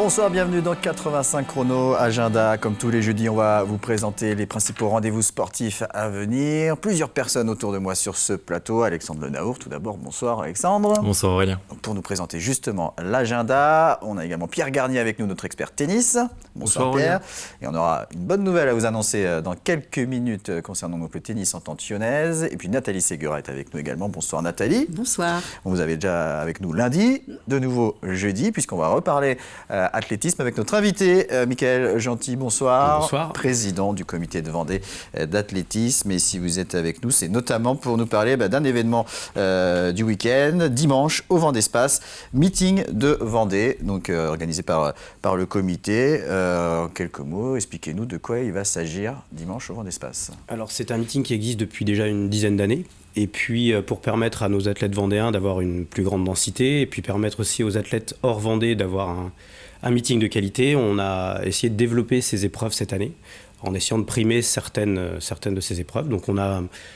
Bonsoir, bienvenue dans 85 chrono agenda. Comme tous les jeudis, on va vous présenter les principaux rendez-vous sportifs à venir. Plusieurs personnes autour de moi sur ce plateau. Alexandre Le Naour, tout d'abord. Bonsoir Alexandre. Bonsoir Aurélien. Donc, pour nous présenter justement l'agenda, on a également Pierre Garnier avec nous, notre expert tennis. Bonsoir Pierre. Et on aura une bonne nouvelle à vous annoncer dans quelques minutes concernant donc le tennis en tente lyonnaise. Et puis Nathalie Segura est avec nous également. Bonsoir Nathalie. Bonsoir. On vous avait déjà avec nous lundi, de nouveau jeudi, puisqu'on va reparler athlétisme avec notre invité, Michael Gentil. Bonsoir. Bonsoir. Président du comité de Vendée d'athlétisme. Et si vous êtes avec nous, c'est notamment pour nous parler d'un événement du week-end, dimanche, au Vendée-Space, meeting de Vendée, donc organisé par le comité. En quelques mots, expliquez-nous de quoi il va s'agir dimanche au Vendée-Space. Alors c'est un meeting qui existe depuis déjà une dizaine d'années. Et puis pour permettre à nos athlètes vendéens d'avoir une plus grande densité, et puis permettre aussi aux athlètes hors Vendée d'avoir un meeting de qualité, on a essayé de développer ces épreuves cette année, en essayant de primer certaines de ces épreuves. Donc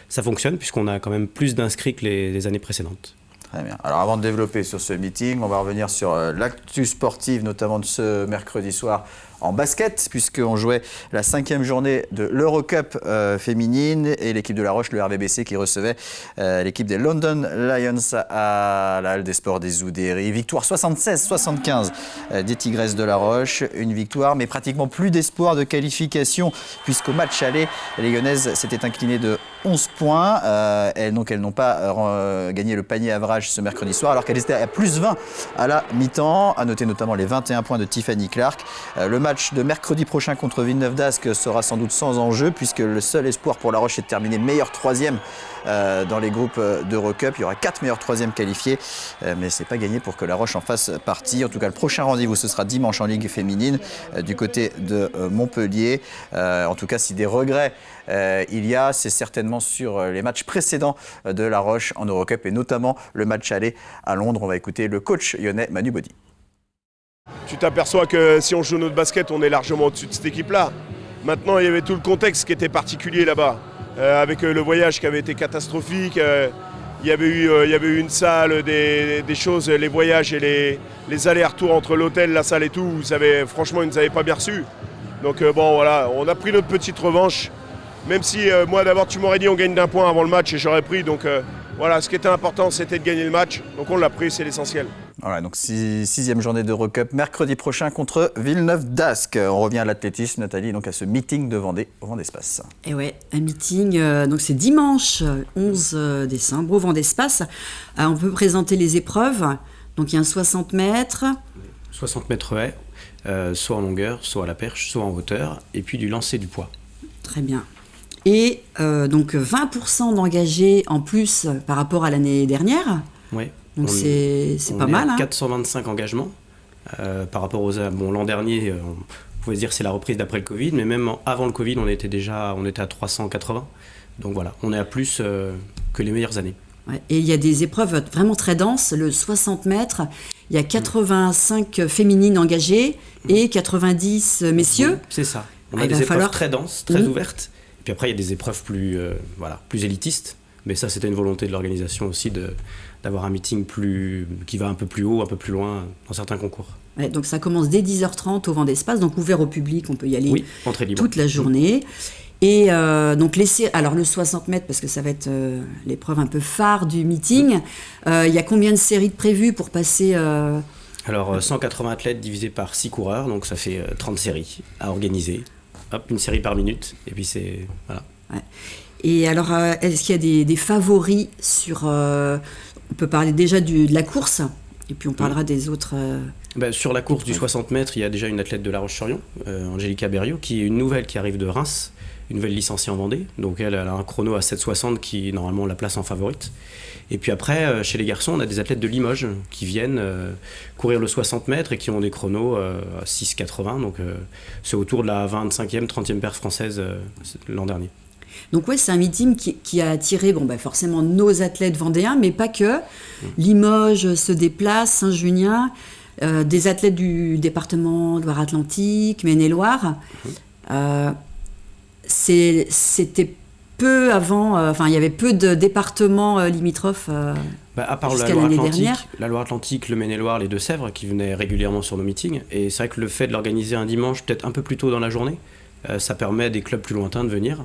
ça fonctionne, puisqu'on a quand même plus d'inscrits que les années précédentes. Très bien. Alors avant de développer sur ce meeting, on va revenir sur l'actu sportive, notamment de ce mercredi soir en basket, puisqu'on jouait la 5e journée de l'Eurocup féminine et l'équipe de La Roche, le RVBC, qui recevait l'équipe des London Lions à la Halle des Sports des Oudéry. Victoire 76-75 des Tigresses de La Roche. Une victoire, mais pratiquement plus d'espoir de qualification, puisqu'au match aller, les Lyonnaises s'étaient inclinées de 11 points. Elles n'ont pas gagné le panier average ce mercredi soir, alors qu'elles étaient à plus 20 à la mi-temps. À noter notamment les 21 points de Tiffany Clark. Le match de mercredi prochain contre Villeneuve d'Ascq sera sans doute sans enjeu, puisque le seul espoir pour La Roche est de terminer meilleur troisième dans les groupes d'Eurocup. Il y aura 4 meilleurs troisièmes qualifiés, mais c'est pas gagné pour que La Roche en fasse partie. En tout cas, le prochain rendez-vous, ce sera dimanche en Ligue féminine du côté de Montpellier. En tout cas, si des regrets il y a, c'est certainement sur les matchs précédents de La Roche en Eurocup, et notamment le match aller à Londres. On va écouter le coach lyonnais Manu Body. Tu t'aperçois que si on joue notre basket, on est largement au-dessus de cette équipe-là. Maintenant, il y avait tout le contexte qui était particulier là-bas, avec le voyage qui avait été catastrophique. Il y avait eu une salle, des choses, les voyages et les allers-retours entre l'hôtel, la salle et tout. Franchement, ils ne nous avaient pas bien reçus. Donc bon, voilà, on a pris notre petite revanche. Même si moi, d'abord, tu m'aurais dit on gagne d'un point avant le match et j'aurais pris. Donc voilà, ce qui était important, c'était de gagner le match. Donc on l'a pris, c'est l'essentiel. Voilà, donc 6e journée d'Eurocup mercredi prochain contre Villeneuve d'Ascq. On revient à l'athlétisme, Nathalie, donc à ce meeting de Vendée au Vendée-Space. Et ouais, un meeting, donc c'est dimanche 11 décembre au Vendée-Space. On peut présenter les épreuves. Donc il y a un 60 mètres. 60 mètres haies, soit en longueur, soit à la perche, soit en hauteur, et puis du lancer du poids. Très bien. Et donc 20% d'engagés en plus par rapport à l'année dernière. Oui. Donc c'est pas mal. On est à 425 engagements par rapport l'an dernier, on pouvait se dire que c'est la reprise d'après le Covid, mais même avant le Covid, on était à 380. Donc voilà, on est à plus que les meilleures années. Ouais. Et il y a des épreuves vraiment très denses. Le 60 mètres, il y a 85 féminines engagées et 90 messieurs. C'est ça. On a des épreuves très denses, très ouvertes. Et puis après, il y a des épreuves plus élitistes. Mais ça, c'était une volonté de l'organisation aussi d'avoir un meeting qui va un peu plus haut, un peu plus loin dans certains concours. Ouais, donc ça commence dès 10h30 au Vendée-Space, donc ouvert au public, on peut y aller toute la journée. Et donc alors le 60 mètres, parce que ça va être l'épreuve un peu phare du meeting, il y a combien de séries de prévues pour passer Alors 180 athlètes divisés par 6 coureurs, donc ça fait 30 séries à organiser. Hop, une série par minute, et puis c'est... Voilà. Ouais. Et alors, est-ce qu'il y a des favoris sur... on peut parler déjà de la course, et puis on parlera des autres... sur la course du 60 mètres, il y a déjà une athlète de La Roche-sur-Yon, Angélica Berriot, qui est une nouvelle qui arrive de Reims, une nouvelle licenciée en Vendée. Donc elle a un chrono à 7,60 qui, normalement, la place en favorite. Et puis après, chez les garçons, on a des athlètes de Limoges qui viennent courir le 60 mètres et qui ont des chronos à 6,80. Donc c'est autour de la 25e, 30e paire française l'an dernier. Donc ouais, c'est un meeting qui a attiré forcément nos athlètes vendéens, mais pas que. Limoges se déplace, Saint-Junien, des athlètes du département Loire-Atlantique, Maine-et-Loire. C'était peu avant, il y avait peu de départements limitrophes. À part jusqu'à l'année dernière. La Loire-Atlantique, le Maine-et-Loire, les Deux-Sèvres, qui venaient régulièrement sur nos meetings. Et c'est vrai que le fait de l'organiser un dimanche, peut-être un peu plus tôt dans la journée, ça permet à des clubs plus lointains de venir.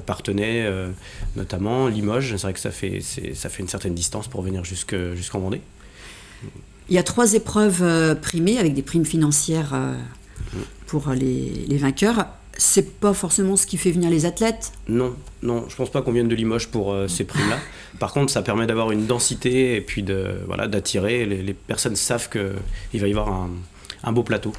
Partenay, notamment, Limoges, c'est vrai que ça fait une certaine distance pour venir jusqu'en Vendée. Il y a 3 épreuves primées avec des primes financières pour les vainqueurs. C'est pas forcément ce qui fait venir les athlètes? Non, je pense pas qu'on vienne de Limoges pour ces primes-là. Par contre, ça permet d'avoir une densité et puis d'attirer. Les personnes savent qu'il va y avoir un beau plateau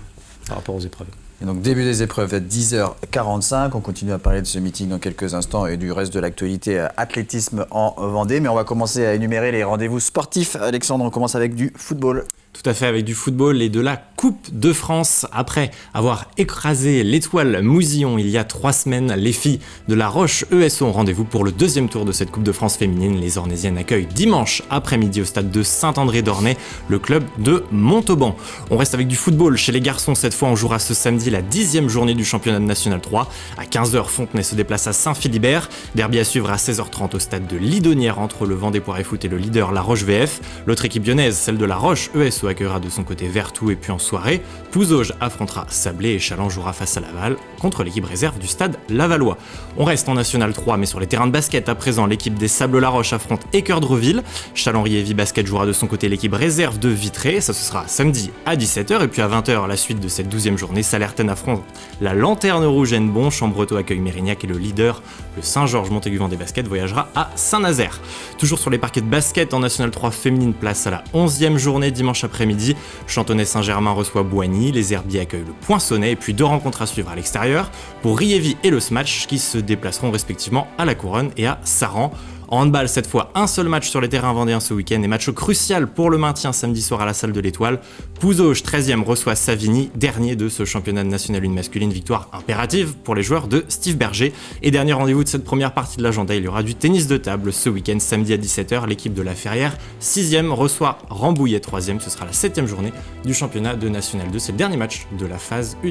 par rapport aux épreuves. Et donc début des épreuves à 10h45, on continue à parler de ce meeting dans quelques instants et du reste de l'actualité athlétisme en Vendée, mais on va commencer à énumérer les rendez-vous sportifs. Alexandre, on commence avec du football. Tout à fait, avec du football et de la Coupe de France. Après avoir écrasé l'Étoile Mousillon il y a 3 semaines, les filles de La Roche ESO ont rendez-vous pour le 2e tour de cette Coupe de France féminine. Les Ornésiennes accueillent dimanche après-midi au stade de Saint-André-d'Ornay le club de Montauban. On reste avec du football chez les garçons. Cette fois, on jouera ce samedi la 10e journée du championnat de National 3. À 15h, Fontenay se déplace à Saint-Philibert. Derby à suivre à 16h30 au stade de Lidonnière entre le Vendée Poiré Foot et le leader La Roche VF. L'autre équipe lyonnaise, celle de La Roche ESO, accueillera de son côté Vertou, et puis en soirée, Pouzauges affrontera Sablé et Challans jouera face à Laval contre l'équipe réserve du stade Lavallois. On reste en National 3 mais sur les terrains de basket à présent, l'équipe des Sables-La Roche affronte Équeurdreville. Châlons-Riévy Basket jouera de son côté l'équipe réserve de Vitré, ça ce sera samedi à 17h, et puis à 20h la suite de cette 12e journée, Salertaine affronte la Lanterne Rouge Hennebon, Chambretot accueille Mérignac et le leader, le Saint-Georges Montaigu-Vendée Basket, voyagera à Saint-Nazaire. Toujours sur les parquets de basket en National 3 féminine, place à la 11e journée dimanche après-midi. Chantonnay-Saint-Germain reçoit Boigny, les Herbiers accueillent le Poinçonnet, et puis 2 rencontres à suivre à l'extérieur pour Riévy et le Smatch qui se déplaceront respectivement à La Couronne et à Saran. En handball, cette fois, un seul match sur les terrains vendéens ce week-end et match crucial pour le maintien samedi soir à la salle de l'Étoile. Pouzauges, 13e, reçoit Savigny, dernier de ce championnat national 1 masculine, victoire impérative pour les joueurs de Steve Berger. Et dernier rendez-vous de cette première partie de l'agenda, il y aura du tennis de table ce week-end, samedi à 17h. L'équipe de La Ferrière, 6e, reçoit Rambouillet, 3e. Ce sera la 7e journée du championnat de National 2. C'est le dernier match de la phase 1.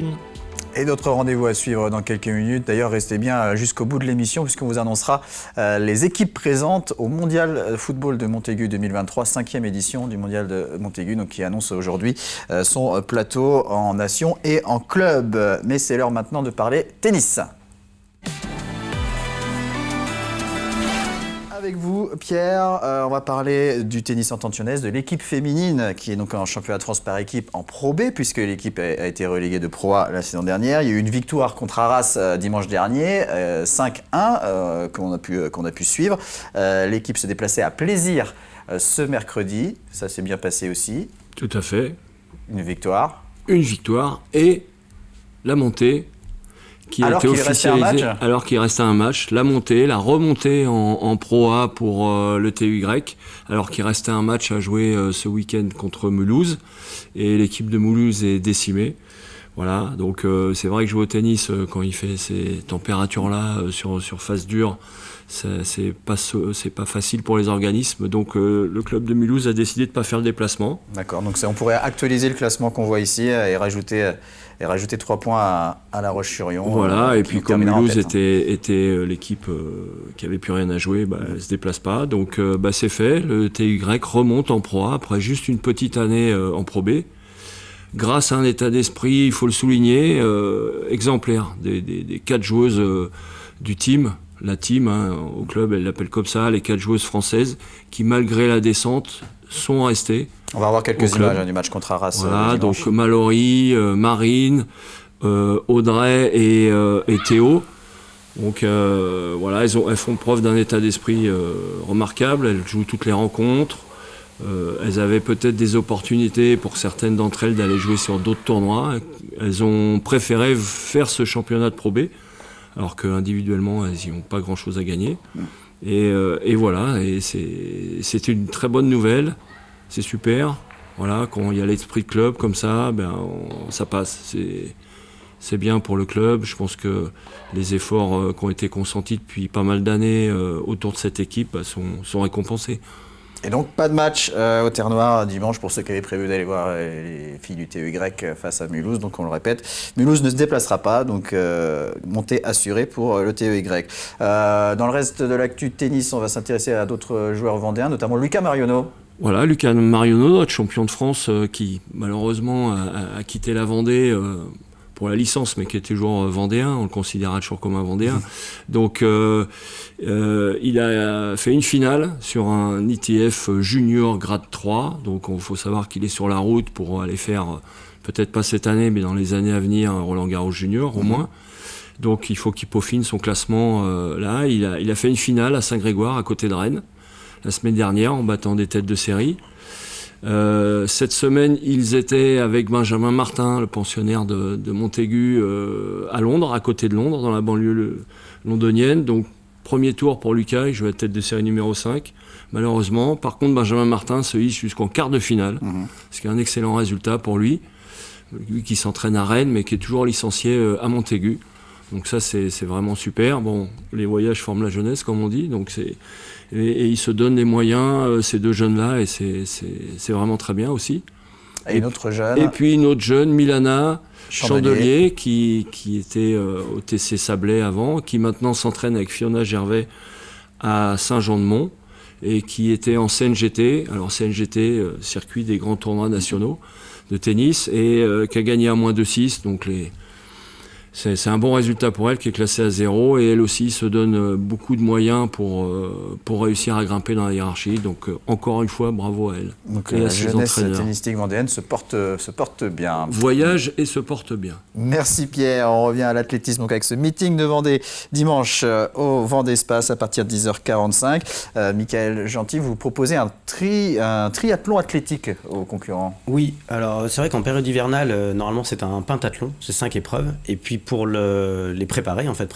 Et d'autres rendez-vous à suivre dans quelques minutes. D'ailleurs, restez bien jusqu'au bout de l'émission puisqu'on vous annoncera les équipes présentes au Mondial Football de Montaigu 2023, 5e édition du Mondial de Montaigu, donc qui annonce aujourd'hui son plateau en nation et en club. Mais c'est l'heure maintenant de parler tennis. Avec vous, Pierre, on va parler du tennis entente-lyonnaise, de l'équipe féminine qui est donc en championnat de France par équipe en Pro B, puisque l'équipe a été reléguée de Pro A la saison dernière. Il y a eu une victoire contre Arras dimanche dernier, 5-1, qu'on a pu suivre. L'équipe se déplaçait à Plaisir ce mercredi, ça s'est bien passé aussi. Tout à fait. Une victoire. Une victoire et la montée qui a été officialisée alors qu'il restait un match, la montée, la remontée en Pro A pour le TUY, alors qu'il restait un match à jouer ce week-end contre Mulhouse, et l'équipe de Mulhouse est décimée. Voilà, donc c'est vrai que jouer au tennis quand il fait ces températures-là sur face dure, c'est pas facile pour les organismes. Donc le club de Mulhouse a décidé de ne pas faire le déplacement. D'accord, donc on pourrait actualiser le classement qu'on voit ici et rajouter 3 points à La Roche-sur-Yon. Voilà, et puis comme Mulhouse était l'équipe qui avait plus rien à jouer, elle ne se déplace pas. Donc c'est fait, le TUY remonte en Pro A après juste une petite année en Pro B. Grâce à un état d'esprit, il faut le souligner, exemplaire des 4 joueuses du team. La team, au club, elle l'appelle comme ça, les 4 joueuses françaises, qui malgré la descente, sont restées. On va avoir quelques images du match contre Arras. Voilà, donc Mallory, Marine, Audrey et Théo. Donc voilà, elles font preuve d'un état d'esprit remarquable, elles jouent toutes les rencontres. Elles avaient peut-être des opportunités pour certaines d'entre elles d'aller jouer sur d'autres tournois. Elles ont préféré faire ce championnat de Pro B, alors qu'individuellement, elles n'y ont pas grand-chose à gagner. Et voilà, et c'est une très bonne nouvelle, c'est super. Voilà, quand il y a l'esprit de club comme ça, ça passe. C'est bien pour le club. Je pense que les efforts qui ont été consentis depuis pas mal d'années autour de cette équipe sont récompensés. Et donc, pas de match au Terre Noire dimanche pour ceux qui avaient prévu d'aller voir les filles du TUY face à Mulhouse. Donc, on le répète, Mulhouse ne se déplacera pas. Donc, montée assurée pour le TUY. Dans le reste de l'actu tennis, on va s'intéresser à d'autres joueurs vendéens, notamment Lucas Marionneau. Voilà, Lucas Marionneau, notre champion de France, qui malheureusement a quitté la Vendée pour la licence, mais qui est toujours vendéen, on le considérera toujours comme un vendéen. Donc il a fait une finale sur un ITF junior grade 3, donc il faut savoir qu'il est sur la route pour aller faire, peut-être pas cette année, mais dans les années à venir, un Roland-Garros junior au moins. Donc il faut qu'il peaufine son classement là. Il a fait une finale à Saint-Grégoire, à côté de Rennes, la semaine dernière, en battant des têtes de série. Cette semaine, ils étaient avec Benjamin Martin, le pensionnaire de Montaigu, à Londres, à côté de Londres, dans la banlieue londonienne. Donc, premier tour pour Lucas, il jouait à tête de série numéro 5, malheureusement. Par contre, Benjamin Martin se hisse jusqu'en quart de finale, ce qui est un excellent résultat pour lui. Lui qui s'entraîne à Rennes, mais qui est toujours licencié à Montaigu. Donc ça, c'est vraiment super. Bon, les voyages forment la jeunesse, comme on dit. Donc et ils se donnent les moyens, ces deux jeunes-là, et c'est vraiment très bien aussi. Et une autre jeune. Et puis une autre jeune, Milana Chandelier, qui était au TC Sablé avant, qui maintenant s'entraîne avec Fiona Gervais à Saint-Jean-de-Mont, et qui était en CNGT. Alors CNGT, circuit des grands tournois nationaux de tennis, et qui a gagné à moins de 6. Donc c'est un bon résultat pour elle, qui est classée à 0, et elle aussi se donne beaucoup de moyens pour réussir à grimper dans la hiérarchie. Donc encore une fois, bravo à elle. Donc et la à ses jeunesse entraîneurs. tennistique vendéenne se porte bien. Voyage et se porte bien. Merci Pierre. On revient à l'athlétisme donc avec ce meeting de Vendée dimanche au Vendée Space à partir de 10h45. Michael Gentil, vous proposez un triathlon athlétique aux concurrents. Oui, alors c'est vrai qu'en période hivernale, normalement c'est un pentathlon, c'est 5 épreuves. Et puis pour les préparer, en fait,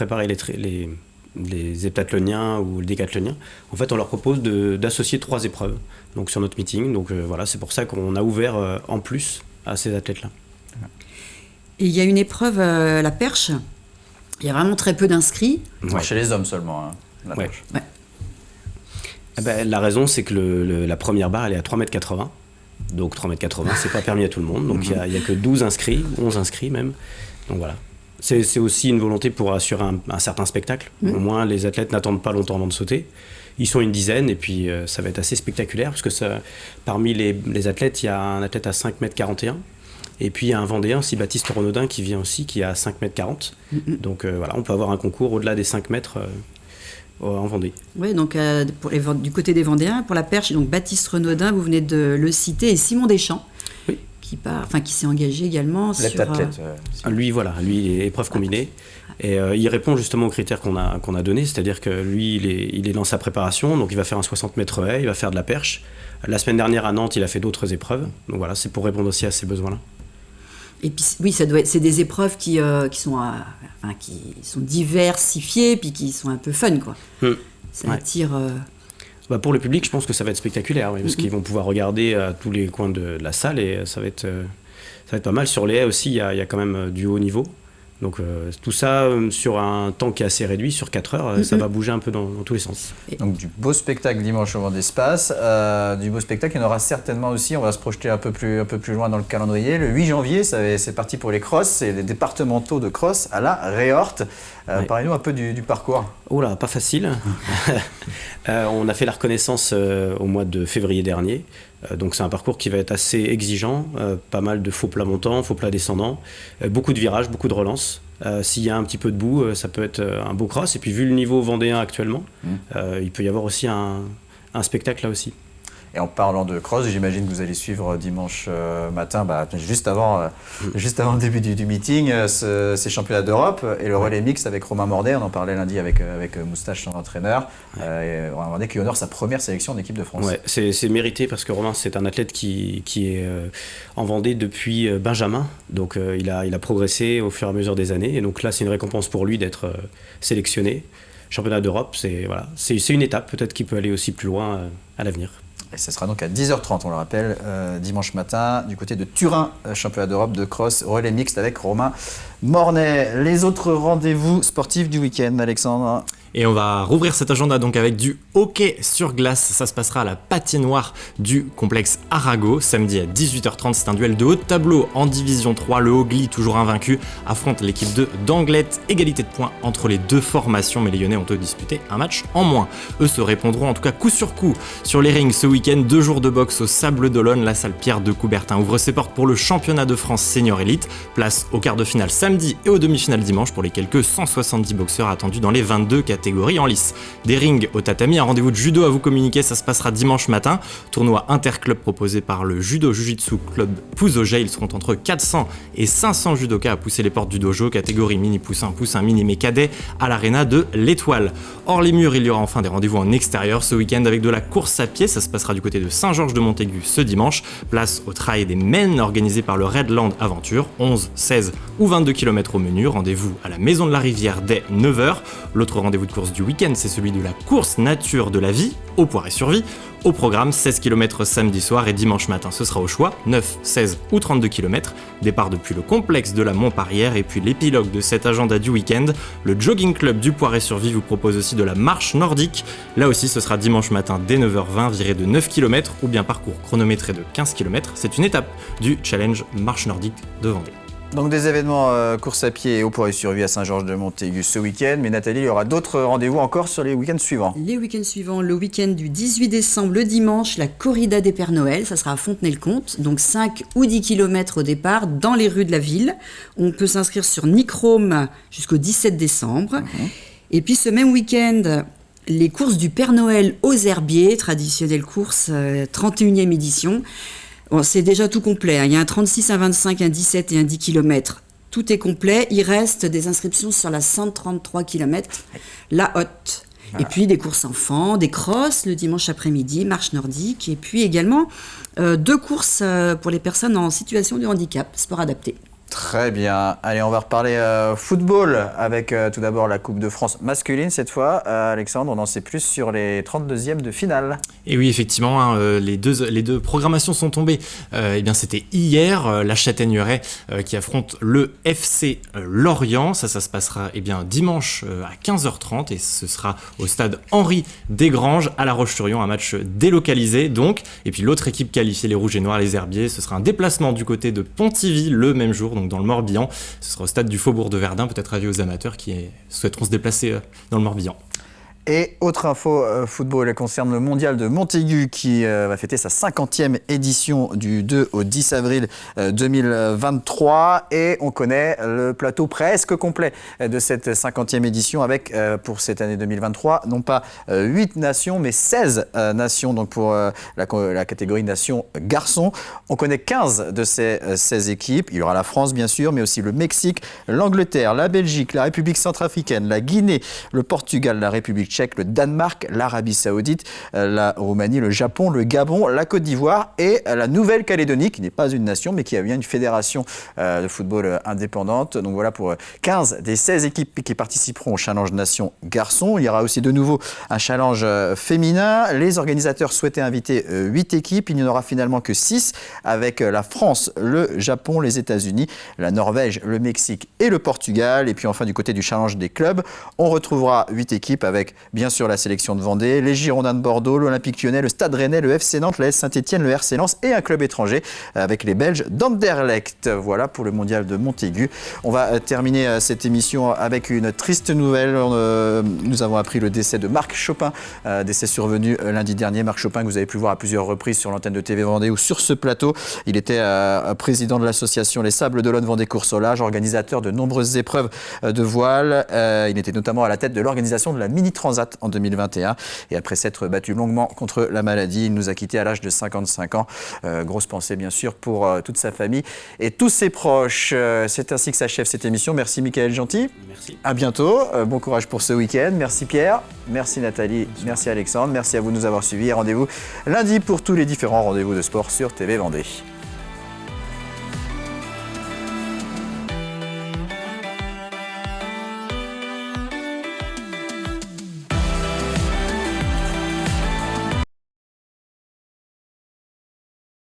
les heptathloniens ou les décathloniens, en fait, on leur propose d'associer 3 épreuves donc, sur notre meeting. Donc voilà, c'est pour ça qu'on a ouvert en plus à ces athlètes-là. Et il y a une épreuve, la perche. Il y a vraiment très peu d'inscrits. Ouais. Chez les hommes seulement, hein, la Ouais. perche. Ouais. Eh ben, la raison, c'est que la première barre, elle est à 3,80 m. Donc 3,80 m, c'est pas permis à tout le monde. Donc il n'y a que 12 inscrits, 11 inscrits même. Donc voilà. C'est aussi une volonté pour assurer un certain spectacle. Au moins, les athlètes n'attendent pas longtemps avant de sauter. Ils sont une dizaine et puis ça va être assez spectaculaire parce que parmi les athlètes, il y a un athlète à 5,41 m. Et puis il y a un Vendéen aussi, Baptiste Renaudin, qui vient aussi, qui est à 5,40 m. Donc voilà, on peut avoir un concours au-delà des 5 mètres en Vendée. Oui, donc du côté des Vendéens, pour la perche, donc Baptiste Renaudin, vous venez de le citer, et Simon Deschamps. Oui. Qui s'est engagé également sur... L'athlète. Lui, il est épreuve combinée. Et il répond justement aux critères qu'on a donnés, c'est-à-dire que lui, il est dans sa préparation, donc il va faire un 60 mètres haie, il va faire de la perche. La semaine dernière à Nantes, il a fait d'autres épreuves. Donc voilà, c'est pour répondre aussi à ces besoins-là. Et puis oui, c'est des épreuves qui sont diversifiées, puis qui sont un peu fun, quoi. Ça attire... Pour le public, je pense que ça va être spectaculaire, parce qu'ils vont pouvoir regarder à tous les coins de la salle et ça va être pas mal. Sur les haies aussi, il y a quand même du haut niveau. Donc tout ça sur un temps qui est assez réduit, sur 4 heures, ça va bouger un peu dans tous les sens. Donc du beau spectacle dimanche au Vendée Space. Du beau spectacle, il y en aura certainement aussi, on va se projeter un peu plus loin dans le calendrier. Le 8 janvier, c'est parti pour les crosses, c'est les départementaux de cross à la Réorte. Parlez-nous un peu du parcours. Oh là, pas facile. On a fait la reconnaissance au mois de février dernier. Donc c'est un parcours qui va être assez exigeant, pas mal de faux plats montants, faux plats descendants, beaucoup de virages, beaucoup de relances. S'il y a un petit peu de boue, ça peut être un beau cross. Et puis vu le niveau vendéen actuellement, il peut y avoir aussi un spectacle là aussi. Et en parlant de cross, j'imagine que vous allez suivre dimanche matin, juste avant le début du meeting, ces championnats d'Europe et le relais mixte avec Romain Mordet. On en parlait lundi avec Moustache, son entraîneur. Et Romain Mordet qui honore sa première sélection en équipe de France. Ouais, c'est mérité parce que Romain, c'est un athlète qui est en Vendée depuis Benjamin. Donc il a progressé au fur et à mesure des années. Et donc là, c'est une récompense pour lui d'être sélectionné. Championnat d'Europe, c'est une étape peut-être qui peut aller aussi plus loin à l'avenir. Et ce sera donc à 10h30, on le rappelle, dimanche matin, du côté de Turin, championnat d'Europe de cross relais mixte avec Romain Mornet. Les autres rendez-vous sportifs du week-end, Alexandre? Et on va rouvrir cet agenda donc avec du hockey sur glace. Ça se passera à la patinoire du complexe Arago, samedi à 18h30. C'est un duel de haut de tableau en division 3. Le Haut-Gly, toujours invaincu, affronte l'équipe de d'Anglet. Égalité de points entre les deux formations, mais les Lyonnais ont eux disputé un match en moins. Eux se répondront en tout cas coup sur coup sur les rings ce week-end. 2 jours de boxe au Sable d'Olonne. La salle Pierre de Coubertin ouvre ses portes pour le championnat de France Senior Elite. Place aux quarts de finale samedi et aux demi-finales dimanche pour les quelques 170 boxeurs attendus dans les 22 catégories en lice. Des rings au tatami, un rendez-vous de judo à vous communiquer, ça se passera dimanche matin. Tournoi interclub proposé par le Judo Jiu-Jitsu Club Pouzoget. Ils seront entre 400 et 500 judokas à pousser les portes du dojo, catégorie mini poussin, mini mais cadet à l'aréna de l'Étoile. Hors les murs, il y aura enfin des rendez-vous en extérieur ce week-end avec de la course à pied. Ça se passera du côté de Saint-Georges-de-Montaigu ce dimanche. Place au trail des Maines organisé par le Redland Aventure. 11, 16 ou 22 km au menu. Rendez-vous à la Maison de la Rivière dès 9h. L'autre rendez-vous de course du week-end, c'est celui de la course nature de la vie au Poiré-sur-Vie. Au programme, 16 km samedi soir et dimanche matin, ce sera au choix, 9, 16 ou 32 km. Départ depuis le complexe de la Montparière et puis l'épilogue de cet agenda du week-end. Le Jogging Club du Poiré-sur-Vie vous propose aussi de la marche nordique. Là aussi, ce sera dimanche matin dès 9h20, virée de 9 km ou bien parcours chronométré de 15 km. C'est une étape du challenge marche nordique de Vendée. Donc des événements course à pied au Poiré-sur-Vie à Saint-Georges-de-Montaigu ce week-end. Mais Nathalie, il y aura d'autres rendez-vous encore sur les week-ends suivants. Les week-ends suivants, le week-end du 18 décembre, le dimanche, la corrida des Pères Noël. Ça sera à Fontenay-le-Comte. Donc 5 ou 10 km au départ dans les rues de la ville. On peut s'inscrire sur Nichrome jusqu'au 17 décembre. Et puis ce même week-end, les courses du Père Noël aux herbiers, traditionnelle course, 31e édition. Bon, c'est déjà tout complet, hein. Il y a un 36, un 25, un 17 et un 10 km. Tout est complet. Il reste des inscriptions sur la 133 km, la Hotte. Voilà. Et puis des courses enfants, des crosses le dimanche après-midi, marche nordique. Et puis également 2 courses pour les personnes en situation de handicap, sport adapté. Très bien. Allez, on va reparler football avec tout d'abord la Coupe de France masculine cette fois. Alexandre, on en sait plus sur les 32e de finale. Et oui, effectivement, hein, les deux programmations sont tombées. Eh bien, c'était hier, la Châtaigneraie qui affronte le FC Lorient. Ça se passera dimanche à 15h30 et ce sera au stade Henri Desgranges à La Roche-sur-Yon, un match délocalisé donc. Et puis l'autre équipe qualifiée, les Rouges et Noirs, les Herbiers, ce sera un déplacement du côté de Pontivy le même jour, donc dans le Morbihan. Ce sera au stade du Faubourg de Verdun, peut-être avis aux amateurs qui souhaiteront se déplacer dans le Morbihan. Et autre info football, elle concerne le mondial de Montaigu qui va fêter sa 50e édition du 2 au 10 avril 2023. Et on connaît le plateau presque complet de cette 50e édition avec, pour cette année 2023, non pas 8 nations, mais 16 nations donc pour la catégorie nation garçons. On connaît 15 de ces 16 équipes. Il y aura la France, bien sûr, mais aussi le Mexique, l'Angleterre, la Belgique, la République centrafricaine, la Guinée, le Portugal, la République tchèque, le Danemark, l'Arabie Saoudite, la Roumanie, le Japon, le Gabon, la Côte d'Ivoire et la Nouvelle-Calédonie, qui n'est pas une nation, mais qui a bien une fédération de football indépendante. Donc voilà pour 15 des 16 équipes qui participeront au Challenge Nation Garçons. Il y aura aussi de nouveau un challenge féminin. Les organisateurs souhaitaient inviter 8 équipes. Il n'y en aura finalement que 6 avec la France, le Japon, les États-Unis, la Norvège, le Mexique et le Portugal. Et puis enfin du côté du Challenge des clubs, on retrouvera 8 équipes avec bien sûr la sélection de Vendée, les Girondins de Bordeaux, l'Olympique Lyonnais, le Stade Rennais, le FC Nantes, l'AS Saint-Etienne, le RC Lens et un club étranger avec les Belges d'Anderlecht. Voilà pour le mondial de Montaigu. On va terminer cette émission avec une triste nouvelle. Nous avons appris le décès de Marc Chopin, décès survenu lundi dernier. Marc Chopin que vous avez pu voir à plusieurs reprises sur l'antenne de TV Vendée ou sur ce plateau. Il était président de l'association Les Sables d'Olonne Vendée Course au Large, organisateur de nombreuses épreuves de voile. Il était notamment à la tête de l'organisation de la Mini Transat en 2021 et après s'être battu longuement contre la maladie, il nous a quittés à l'âge de 55 ans. Grosse pensée bien sûr pour toute sa famille et tous ses proches. C'est ainsi que s'achève cette émission. Merci Mickaël Gentil. Merci. À bientôt. Bon courage pour ce week-end. Merci Pierre. Merci Nathalie. Merci Alexandre. Merci à vous de nous avoir suivis et rendez-vous lundi pour tous les différents rendez-vous de sport sur TV Vendée.